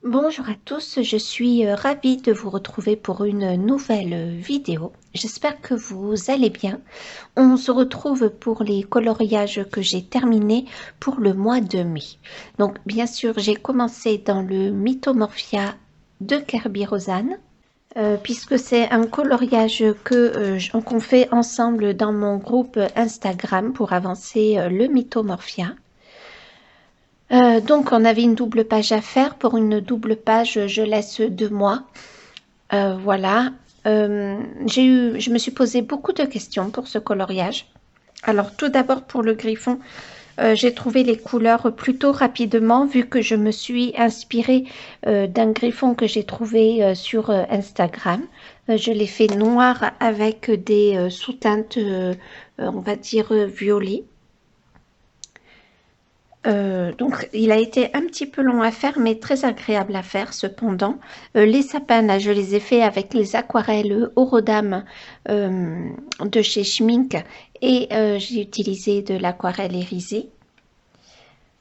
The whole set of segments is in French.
Bonjour à tous, je suis ravie de vous retrouver pour une nouvelle vidéo. J'espère que vous allez bien. On se retrouve pour les coloriages que j'ai terminés pour le mois de mai. Donc bien sûr, j'ai commencé dans le Mythomorphia de Kerby Rosanne, puisque c'est un coloriage qu'on fait ensemble dans mon groupe Instagram pour avancer le Mythomorphia. Donc on avait une double page à faire. Pour une double page, je laisse 2 mois. Voilà. Je me suis posé beaucoup de questions pour ce coloriage. Alors tout d'abord pour le griffon, j'ai trouvé les couleurs plutôt rapidement vu que je me suis inspirée d'un griffon que j'ai trouvé sur Instagram. Je l'ai fait noir avec des sous-teintes, on va dire violet. Donc il a été un petit peu long à faire mais très agréable à faire cependant. Les sapins là je les ai fait avec les aquarelles Horodam de chez Schmink et j'ai utilisé de l'aquarelle irisée.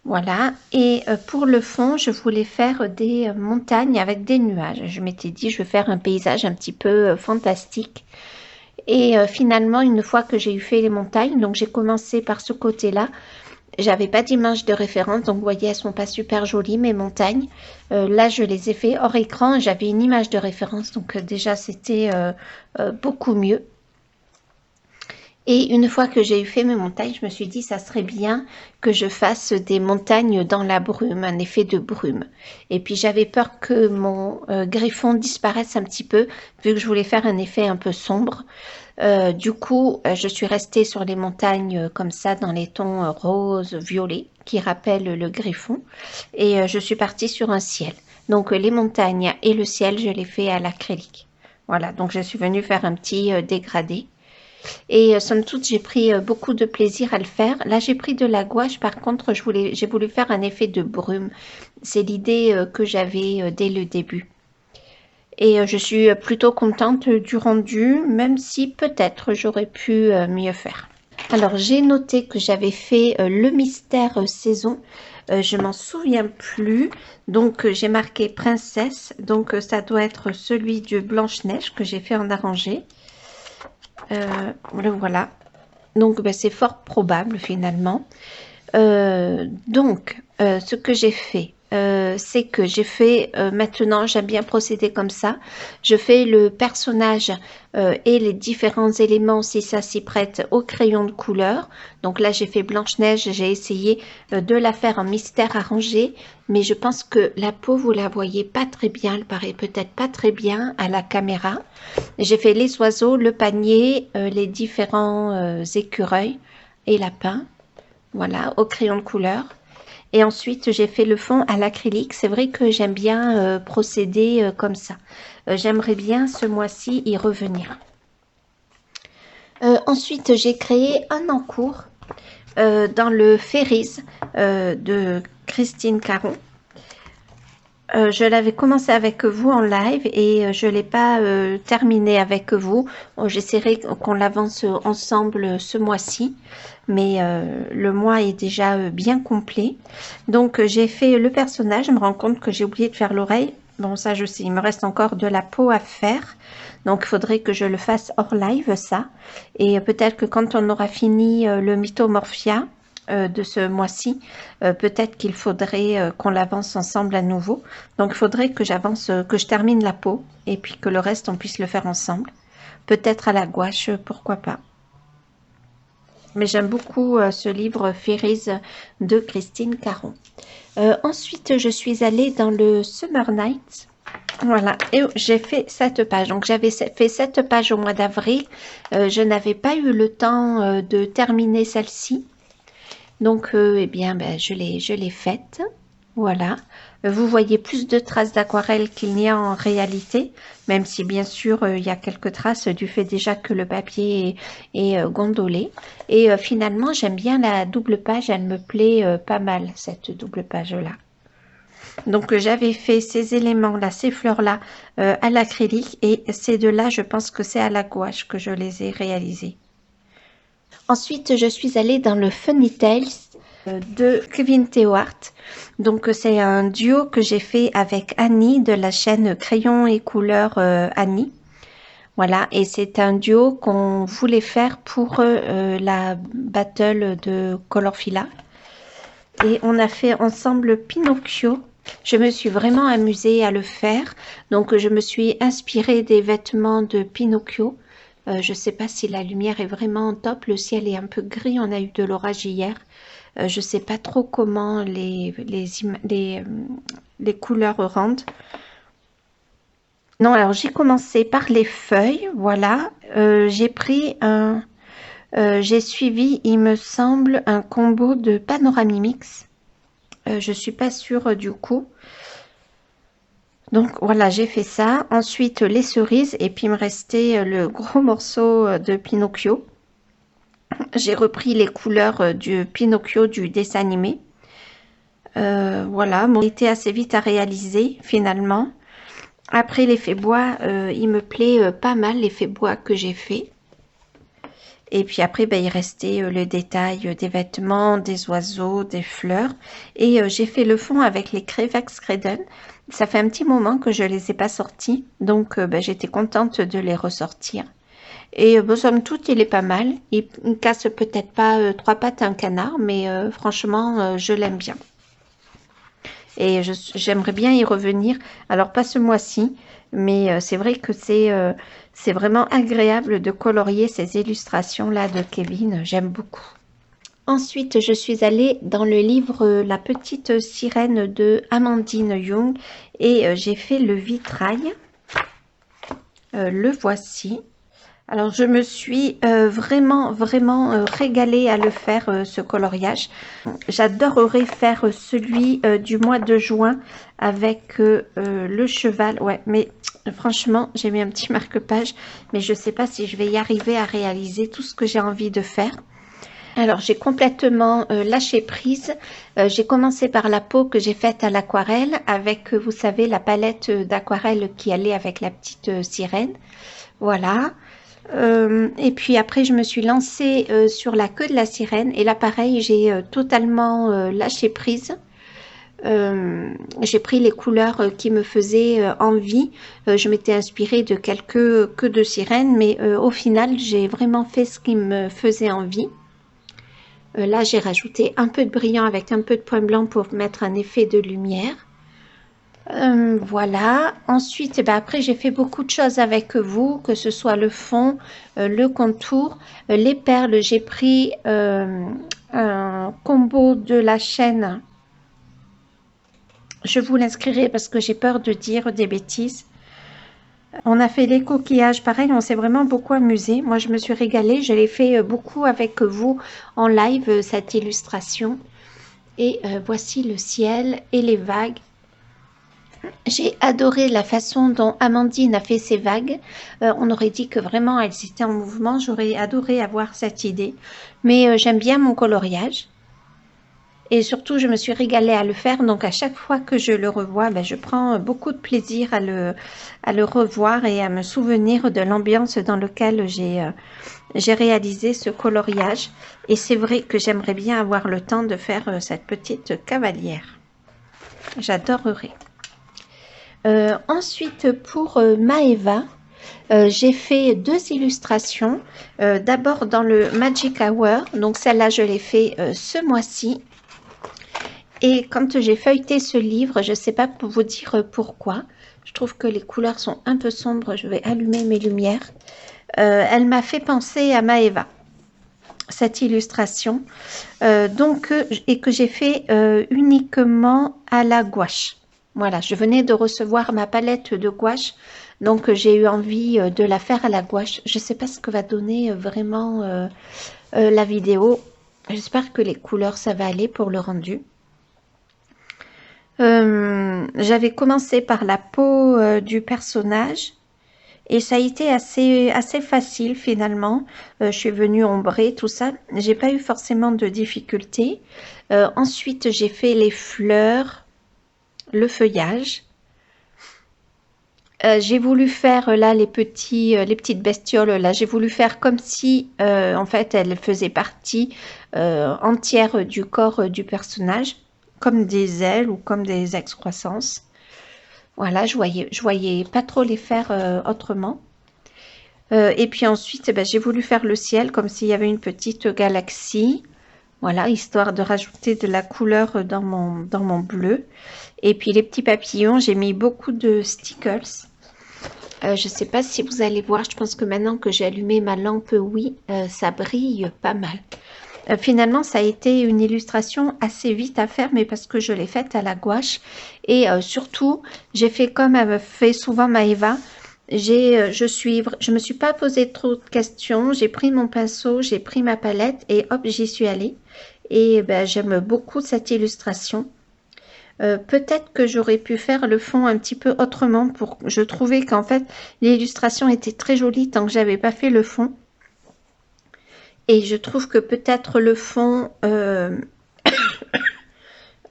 Voilà, et pour le fond je voulais faire des montagnes avec des nuages. Je m'étais dit je vais faire un paysage un petit peu fantastique. Et finalement une fois que j'ai eu fait les montagnes, donc j'ai commencé par ce côté là. J'avais pas d'image de référence, donc vous voyez, elles sont pas super jolies, mes montagnes. Là, je les ai fait hors écran, j'avais une image de référence, donc déjà, c'était beaucoup mieux. Et une fois que j'ai eu fait mes montagnes, je me suis dit, ça serait bien que je fasse des montagnes dans la brume, un effet de brume. Et puis, j'avais peur que mon griffon disparaisse un petit peu, vu que je voulais faire un effet un peu sombre. Du coup, je suis restée sur les montagnes comme ça, dans les tons rose, violet, qui rappellent le griffon. Et je suis partie sur un ciel. Donc, les montagnes et le ciel, je les fais à l'acrylique. Voilà, donc je suis venue faire un petit dégradé. Et somme toute, j'ai pris beaucoup de plaisir à le faire. Là, j'ai pris de la gouache. Par contre, j'ai voulu faire un effet de brume. C'est l'idée que j'avais dès le début. Et je suis plutôt contente du rendu, même si peut-être j'aurais pu mieux faire. Alors, j'ai noté que j'avais fait le mystère saison. Je m'en souviens plus. Donc, j'ai marqué princesse. Donc, ça doit être celui de Blanche-Neige que j'ai fait en arrangé. Le voilà. Donc, ben, c'est fort probable finalement. Ce que j'ai fait, c'est que j'ai fait maintenant, j'aime bien procéder comme ça. Je fais le personnage et les différents éléments, si ça s'y prête, au crayon de couleur. Donc là, j'ai fait Blanche-Neige, j'ai essayé de la faire en mystère arrangé, mais je pense que la peau, vous la voyez pas très bien, elle paraît peut-être pas très bien à la caméra. J'ai fait les oiseaux, le panier, les différents écureuils et lapins. Voilà, au crayon de couleur. Et ensuite, j'ai fait le fond à l'acrylique. C'est vrai que j'aime bien procéder comme ça. J'aimerais bien ce mois-ci y revenir. Ensuite, j'ai créé un encours dans le Fairies de Christine Caron. Je l'avais commencé avec vous en live et je ne l'ai pas terminé avec vous. J'essaierai qu'on l'avance ensemble ce mois-ci, mais le mois est déjà bien complet. Donc j'ai fait le personnage, je me rends compte que j'ai oublié de faire l'oreille. Bon, ça je sais, il me reste encore de la peau à faire. Donc il faudrait que je le fasse hors live, ça. Et peut-être que quand on aura fini le Mythomorphia, de ce mois-ci, peut-être qu'il faudrait qu'on l'avance ensemble à nouveau. Donc il faudrait que j'avance, que je termine la peau et puis que le reste on puisse le faire ensemble. Peut-être à la gouache, pourquoi pas. Mais j'aime beaucoup ce livre Fairies de Christine Caron. Ensuite, je suis allée dans le Summer Nights. Voilà, et j'ai fait 7 pages. Donc j'avais fait 7 pages au mois d'avril. Je n'avais pas eu le temps de terminer celle-ci. Donc, eh bien, ben, je l'ai faite. Voilà. Vous voyez plus de traces d'aquarelle qu'il n'y a en réalité, même si bien sûr il y a quelques traces du fait déjà que le papier est gondolé. Et finalement, j'aime bien la double page, elle me plaît pas mal, cette double page-là. Donc j'avais fait ces éléments-là, ces fleurs-là à l'acrylique et ces deux-là, je pense que c'est à la gouache que je les ai réalisés. Ensuite, je suis allée dans le Funny Tales de Kevin Théohart. Donc c'est un duo que j'ai fait avec Annie de la chaîne Crayon et Couleurs Annie. Voilà, et c'est un duo qu'on voulait faire pour la battle de Colorfila. Et on a fait ensemble Pinocchio. Je me suis vraiment amusée à le faire. Donc je me suis inspirée des vêtements de Pinocchio. Je ne sais pas si la lumière est vraiment top. Le ciel est un peu gris, on a eu de l'orage hier. Je ne sais pas trop comment les couleurs rendent. Non, alors j'ai commencé par les feuilles, voilà. J'ai pris un... j'ai suivi, il me semble, un combo de Panoramimix. Je suis pas sûre du coup. Donc voilà, j'ai fait ça. Ensuite, les cerises et puis il me restait le gros morceau de Pinocchio. J'ai repris les couleurs du Pinocchio du dessin animé. Voilà, bon, été assez vite à réaliser finalement. Après l'effet bois, il me plaît pas mal l'effet bois que j'ai fait. Et puis après, ben, il restait le détail des vêtements, des oiseaux, des fleurs. Et j'ai fait le fond avec les Crevax Credon. Ça fait un petit moment que je ne les ai pas sortis. Donc ben, j'étais contente de les ressortir. Et somme toute, il est pas mal. Il ne casse peut-être pas trois pattes à un canard, mais franchement, je l'aime bien. Et j'aimerais bien y revenir. Alors, pas ce mois-ci, mais c'est vrai que c'est vraiment agréable de colorier ces illustrations-là de Kevin. J'aime beaucoup. Ensuite, je suis allée dans le livre La petite sirène de Amandine Young et j'ai fait le vitrail. Le voici. Alors, je me suis vraiment régalée à le faire, ce coloriage. J'adorerais faire celui du mois de juin avec le cheval. Ouais, mais franchement, j'ai mis un petit marque-page, mais je ne sais pas si je vais y arriver à réaliser tout ce que j'ai envie de faire. Alors, j'ai complètement lâché prise. J'ai commencé par la peau que j'ai faite à l'aquarelle avec, vous savez, la palette d'aquarelle qui allait avec la petite sirène. Voilà. Et puis après, je me suis lancée sur la queue de la sirène. Et là, pareil, j'ai totalement lâché prise. J'ai pris les couleurs qui me faisaient envie. Je m'étais inspirée de quelques queues de sirène, mais au final, j'ai vraiment fait ce qui me faisait envie. Là, j'ai rajouté un peu de brillant avec un peu de point blanc pour mettre un effet de lumière. Voilà. Ensuite, ben, après, j'ai fait beaucoup de choses avec vous, que ce soit le fond, le contour, les perles. J'ai pris un combo de la chaîne. Je vous l'inscrirai parce que j'ai peur de dire des bêtises. On a fait les coquillages, pareil, on s'est vraiment beaucoup amusé. Moi, je me suis régalée. Je l'ai fait beaucoup avec vous en live, cette illustration. Et voici le ciel et les vagues. J'ai adoré la façon dont Amandine a fait ses vagues. On aurait dit que vraiment elles étaient en mouvement. J'aurais adoré avoir cette idée. Mais j'aime bien mon coloriage. Et surtout, je me suis régalée à le faire. Donc, à chaque fois que je le revois, ben, je prends beaucoup de plaisir à le revoir et à me souvenir de l'ambiance dans laquelle j'ai réalisé ce coloriage. Et c'est vrai que j'aimerais bien avoir le temps de faire cette petite cavalière. J'adorerais. Ensuite, pour Maeva, j'ai fait deux illustrations. D'abord dans le Magic Hour. Donc, celle-là, je l'ai fait ce mois-ci. Et quand j'ai feuilleté ce livre, je ne sais pas pour vous dire pourquoi. Je trouve que les couleurs sont un peu sombres. Je vais allumer mes lumières. Elle m'a fait penser à Maeva, cette illustration. Et que j'ai fait uniquement à la gouache. Voilà, je venais de recevoir ma palette de gouache. Donc, j'ai eu envie de la faire à la gouache. Je ne sais pas ce que va donner vraiment la vidéo. J'espère que les couleurs, ça va aller pour le rendu. J'avais commencé par la peau du personnage et ça a été assez facile finalement. Je suis venue ombrer tout ça. J'ai pas eu forcément de difficultés. Ensuite, j'ai fait les fleurs, le feuillage. J'ai voulu faire là les petites bestioles là. J'ai voulu faire comme si en fait elles faisaient partie entière du corps du personnage, comme des ailes ou comme des excroissances. Voilà, je voyais pas trop les faire autrement. Et puis ensuite, ben, j'ai voulu faire le ciel comme s'il y avait une petite galaxie. Voilà, histoire de rajouter de la couleur dans mon bleu. Et puis les petits papillons, j'ai mis beaucoup de stickers. Je ne sais pas si vous allez voir, je pense que maintenant que j'ai allumé ma lampe, oui, ça brille pas mal. Finalement, ça a été une illustration assez vite à faire, mais parce que je l'ai faite à la gouache. Et surtout, j'ai fait comme elle fait souvent Maëva. Je me suis pas posé trop de questions. J'ai pris mon pinceau, j'ai pris ma palette et hop, j'y suis allée. Et ben, j'aime beaucoup cette illustration. Peut-être que j'aurais pu faire le fond un petit peu autrement. Je trouvais qu'en fait, l'illustration était très jolie tant que j'avais pas fait le fond. Et je trouve que peut-être le fond...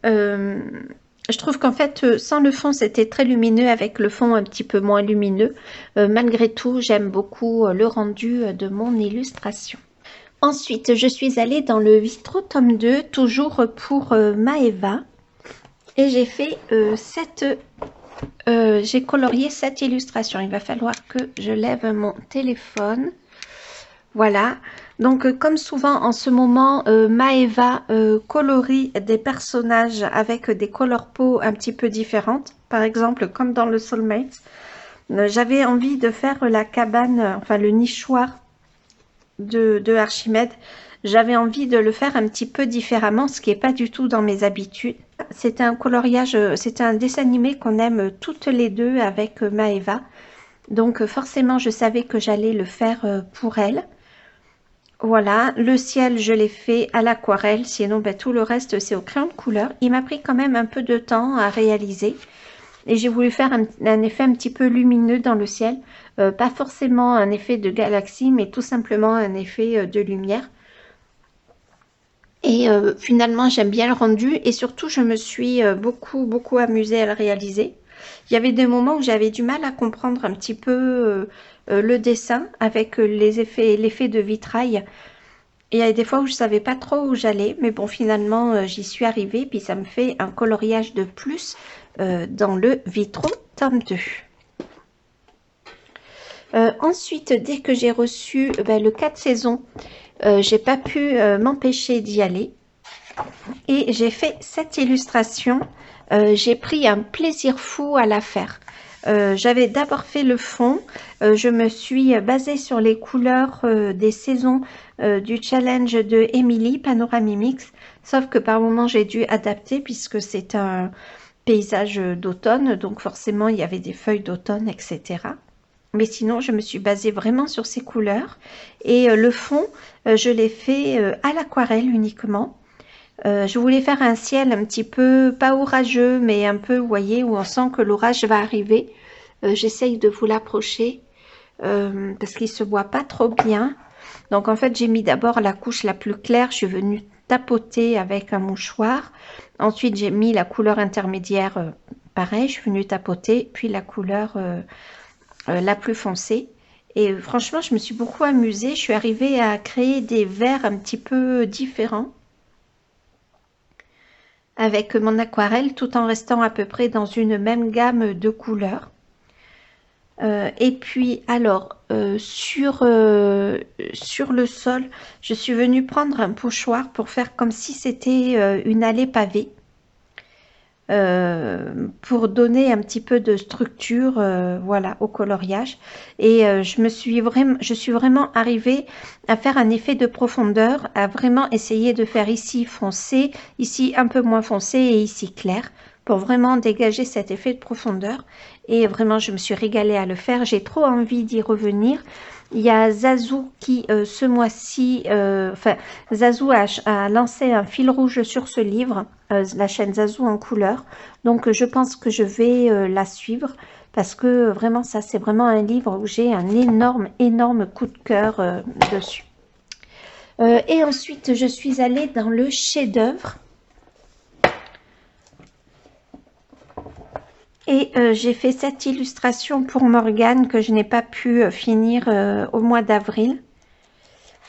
je trouve qu'en fait, sans le fond, c'était très lumineux. Avec le fond un petit peu moins lumineux. Malgré tout, j'aime beaucoup le rendu de mon illustration. Ensuite, je suis allée dans le Vitro tome 2, toujours pour Maëva. Et j'ai fait j'ai colorié cette illustration. Il va falloir que je lève mon téléphone. Voilà. Donc, comme souvent en ce moment, Maëva colorie des personnages avec des couleurs peau un petit peu différentes. Par exemple, comme dans le Soulmate, j'avais envie de faire la cabane, enfin le nichoir de Archimède. J'avais envie de le faire un petit peu différemment, ce qui n'est pas du tout dans mes habitudes. C'est un coloriage, c'est un dessin animé qu'on aime toutes les deux avec Maëva. Donc forcément, je savais que j'allais le faire pour elle. Voilà, le ciel, je l'ai fait à l'aquarelle, sinon ben, tout le reste, c'est au crayon de couleur. Il m'a pris quand même un peu de temps à réaliser. Et j'ai voulu faire un effet un petit peu lumineux dans le ciel. Pas forcément un effet de galaxie, mais tout simplement un effet de lumière. Et finalement, j'aime bien le rendu. Et surtout, je me suis beaucoup amusée à le réaliser. Il y avait des moments où j'avais du mal à comprendre un petit peu le dessin avec l'effet de vitrail. Et il y a des fois où je savais pas trop où j'allais, mais bon, finalement, j'y suis arrivée, puis ça me fait un coloriage de plus dans le Vitro tome 2. Ensuite, dès que j'ai reçu le 4 saisons, j'ai pas pu m'empêcher d'y aller. Et j'ai fait cette illustration. J'ai pris un plaisir fou à la faire. J'avais d'abord fait le fond. Je me suis basée sur les couleurs des saisons du challenge de Emily, Panoramimix. Sauf que par moment, j'ai dû adapter puisque c'est un paysage d'automne. Donc forcément, il y avait des feuilles d'automne, etc. Mais sinon, je me suis basée vraiment sur ces couleurs. Et le fond, je l'ai fait à l'aquarelle uniquement. Je voulais faire un ciel un petit peu, pas orageux, mais un peu, vous voyez, où on sent que l'orage va arriver. J'essaye de vous l'approcher parce qu'il ne se voit pas trop bien. Donc, en fait, j'ai mis d'abord la couche la plus claire. Je suis venue tapoter avec un mouchoir. Ensuite, j'ai mis la couleur intermédiaire, pareil, je suis venue tapoter. Puis la couleur la plus foncée. Et franchement, je me suis beaucoup amusée. Je suis arrivée à créer des verts un petit peu différents avec mon aquarelle tout en restant à peu près dans une même gamme de couleurs. Et puis alors sur le sol, je suis venue prendre un pochoir pour faire comme si c'était une allée pavée. Pour donner un petit peu de structure voilà au coloriage. Et je suis vraiment arrivée à faire un effet de profondeur, à vraiment essayer de faire ici foncé, ici un peu moins foncé et ici clair, pour vraiment dégager cet effet de profondeur. Et vraiment, je me suis régalée à le faire. J'ai trop envie d'y revenir. Il y a Zazou qui, ce mois-ci, Zazou a lancé un fil rouge sur ce livre, la chaîne Zazou en couleur. Donc, je pense que je vais la suivre parce que vraiment, ça, c'est vraiment un livre où j'ai un énorme coup de cœur dessus. Et ensuite, je suis allée dans le chef-d'œuvre. Et j'ai fait cette illustration pour Morgane que je n'ai pas pu finir au mois d'avril.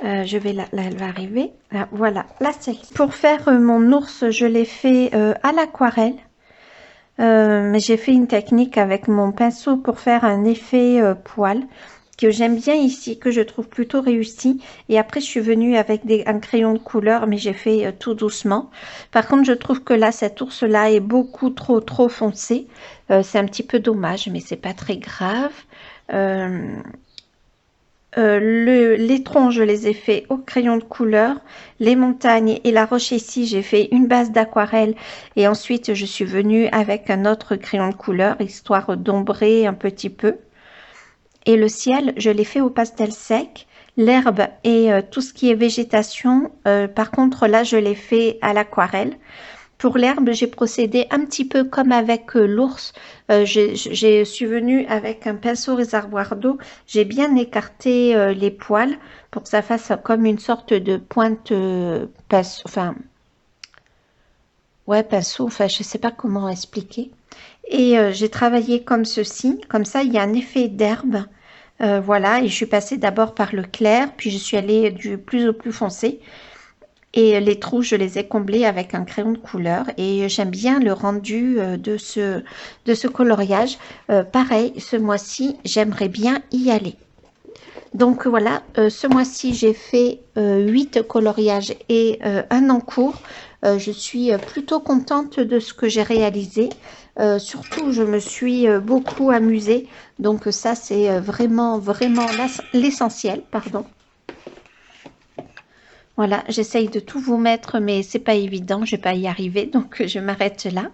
Je vais elle va arriver. Là, voilà, là c'est. Pour faire mon ours, je l'ai fait à l'aquarelle. Mais j'ai fait une technique avec mon pinceau pour faire un effet poil que j'aime bien ici, que je trouve plutôt réussi. Et après, je suis venue avec un crayon de couleur, mais j'ai fait tout doucement. Par contre, je trouve que là, cet ours-là est beaucoup trop foncé. C'est un petit peu dommage, mais c'est pas très grave. Les troncs, je les ai fait au crayon de couleur. Les montagnes et la roche ici, j'ai fait une base d'aquarelle. Et ensuite, je suis venue avec un autre crayon de couleur, histoire d'ombrer un petit peu. Et le ciel, je l'ai fait au pastel sec. L'herbe et tout ce qui est végétation, par contre, là, je l'ai fait à l'aquarelle. Pour l'herbe, j'ai procédé un petit peu comme avec l'ours. Je suis venue avec un pinceau réservoir d'eau. J'ai bien écarté les poils pour que ça fasse comme une sorte de pointe pinceau. Enfin, ouais, pinceau. Enfin, je sais pas comment expliquer. Et j'ai travaillé comme ceci. Comme ça, il y a un effet d'herbe. Voilà, et je suis passée d'abord par le clair, puis je suis allée du plus au plus foncé. Et les trous, je les ai comblés avec un crayon de couleur. Et j'aime bien le rendu de ce coloriage. Pareil, ce mois-ci, j'aimerais bien y aller. Donc voilà, ce mois-ci, j'ai fait 8 coloriages et un en cours. Je suis plutôt contente de ce que j'ai réalisé. Surtout, je me suis beaucoup amusée. Donc ça, c'est vraiment l'essentiel, pardon. Voilà, j'essaye de tout vous mettre, mais c'est pas évident, je vais pas y arriver, donc je m'arrête là.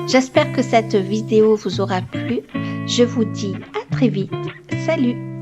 J'espère que cette vidéo vous aura plu. Je vous dis à très vite. Salut!